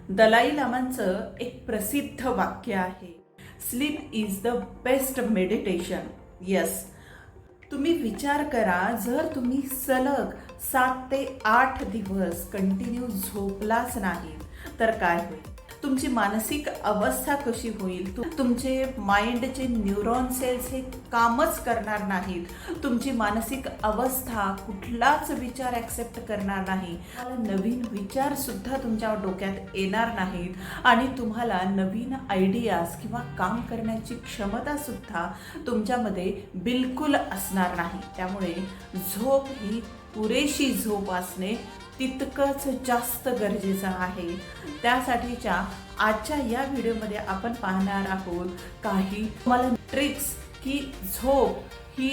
दलाई लामांचं एक प्रसिद्ध वाक्य आहे, sleep is the best meditation. Yes, तुम्ही विचार करा, जर तुम्ही सलग 7 ते 8 दिवस कंटिन्यू झोपलाच नाही तर काय होईल? तुमची मानसिक अवस्था कशी होईल? तुमचे माइंडचे न्यूरॉन सेल्स हे कामच करणार नाहीत. तुमची मानसिक अवस्था कुठलाच विचार ॲक्सेप्ट करणार नाही. नवीन विचार सुद्धा तुमच्या डोक्यात येणार नाहीत आणि तुम्हाला नवीन आयडियाज किंवा काम करण्याची क्षमता सुद्धा तुमच्यामध्ये बिलकुल असणार नाही. त्यामुळे झोप ही पुरेशी झोप असणे तितकंच जास्त गरजेचं आहे. त्यासाठीच्या आजच्या या व्हिडिओमध्ये आपण पाहणार आहोत काही तुम्हाला ट्रिक्स की झोप ही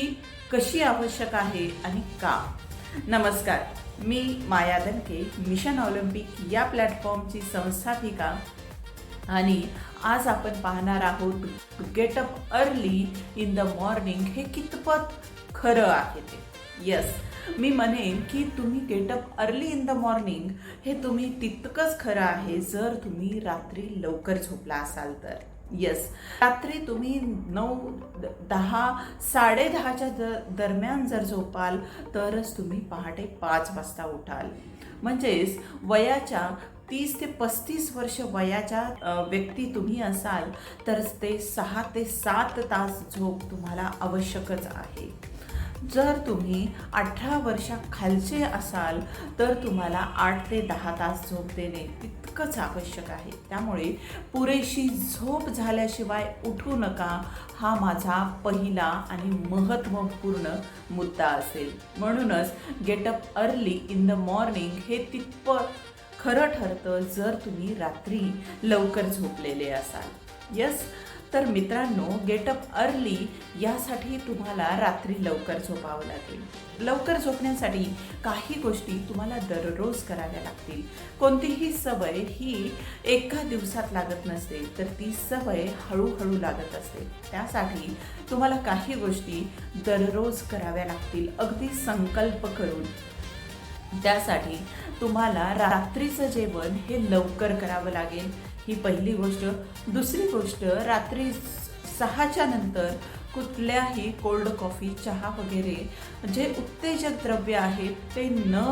कशी आवश्यक आहे आणि का. नमस्कार, मी माया दणके, मिशन ऑलिम्पिक या प्लॅटफॉर्मची संस्थापिका आणि आज आपण पाहणार आहोत get up early in the morning हे कितपत खरं आहे ते. यस, मी म्हणेन की तुम्ही getup early in the morning हे तुम्ही तितकंच खरं आहे जर तुम्ही रात्री लवकर झोपला असाल तर. यस, रात्री तुम्ही 9, 10, 10:30च्या दरम्यान जर झोपाल तरच तुम्ही पहाटे 5 वाजता उठाल. म्हणजेच वयाच्या 30 ते 35 वर्ष वयाच्या व्यक्ती तुम्ही असाल तर ते 6 ते 7 तास झोप तुम्हाला आवश्यकच आहे. जर तुम्ही 18 वर्षाखालचे असाल तर तुम्हाला 8 ते 10 तास झोप देणे तितकंच आवश्यक आहे. त्यामुळे पुरेशी झोप झाल्याशिवाय उठू नका, हा माझा पहिला आणि महत्त्वपूर्ण मुद्दा असेल. म्हणूनच getup early in the morning हे तितपत खरं ठरतं जर तुम्ही रात्री लवकर झोपलेले असाल. यस, तर मित्रांनो, गेटअप अर्ली यासाठी तुम्हाला रात्री लवकर झोपावं लागेल. लवकर झोपण्यासाठी काही गोष्टी तुम्हाला दररोज कराव्या लागतील. कोणतीही सवय ही एका दिवसात लागत नसते, तर ती सवय हळूहळू लागत असते. त्यासाठी तुम्हाला काही गोष्टी दररोज कराव्या लागतील, अगदी संकल्प करून. त्यासाठी तुम्हाला रात्रीचं जेवण हे लवकर करावं लागेल, ही पहिली गोष्ट. दुसरी गोष्ट, रात्री 6च्या नंतर कुठल्याही कोल्ड कॉफी, चहा वगैरे जे उत्तेजक द्रव्य आहेत ते न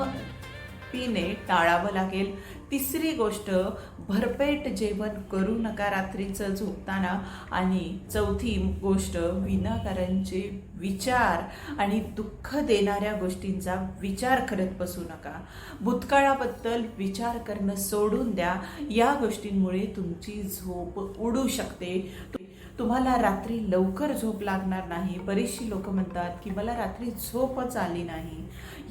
पिणे टाळावं लागेल. तिसरी गोष्ट, भरपेट जेवण करू नका रात्रीचं झोपताना. आणि चौथी गोष्ट, विनाकारणचे विचार आणि दुःख देणाऱ्या गोष्टींचा विचार करत बसू नका. भूतकाळाबद्दल विचार करणं सोडून द्या. या गोष्टींमुळे तुमची झोप उडू शकते. तुम्हाला रात्री लवकर झोप लागणार नाही. बरीचशी लोक म्हणतात की मला रात्री झोपच आली नाही.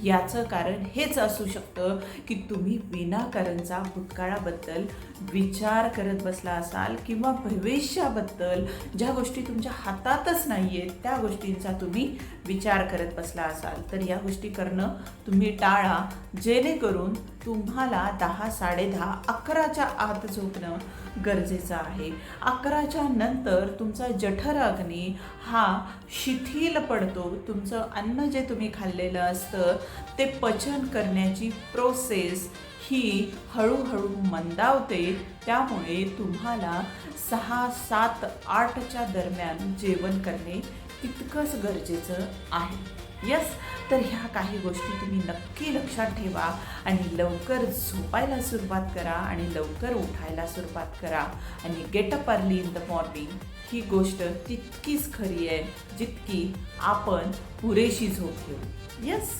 याचं कारण हेच असू शकतं की तुम्ही विनाकारणचा भूतकाळाबद्दल विचार करत बसला असाल किंवा भविष्याबद्दल ज्या गोष्टी तुमच्या हातातच नाही आहेत त्या गोष्टींचा तुम्ही विचार करत बसला असाल. तर या गोष्टी करणं तुम्ही टाळा, जेणेकरून तुम्हाला 10, 10:30, 11च्या आत झोपणं गरजेचं आहे. 11च्या नंतर तुमचा जठर अग्नी हा शिथिल पडतो. तुमचं अन्न जे तुम्ही खाल्लेलं असतं ते पचन करण्याची प्रोसेस ही हळूहळू मंदावते. त्यामुळे तुम्हाला 6, 7, 8च्या दरम्यान जेवण करणे तितकंच गरजेचं आहे. यस, तर ह्या काही गोष्टी तुम्ही नक्की लक्षात ठेवा आणि लवकर झोपायला सुरुवात करा आणि लवकर उठायला सुरुवात करा. आणि get up early in the morning ही गोष्ट तितकीच खरी आहे जितकी आपण पुरेशी झोप घेऊ. यस.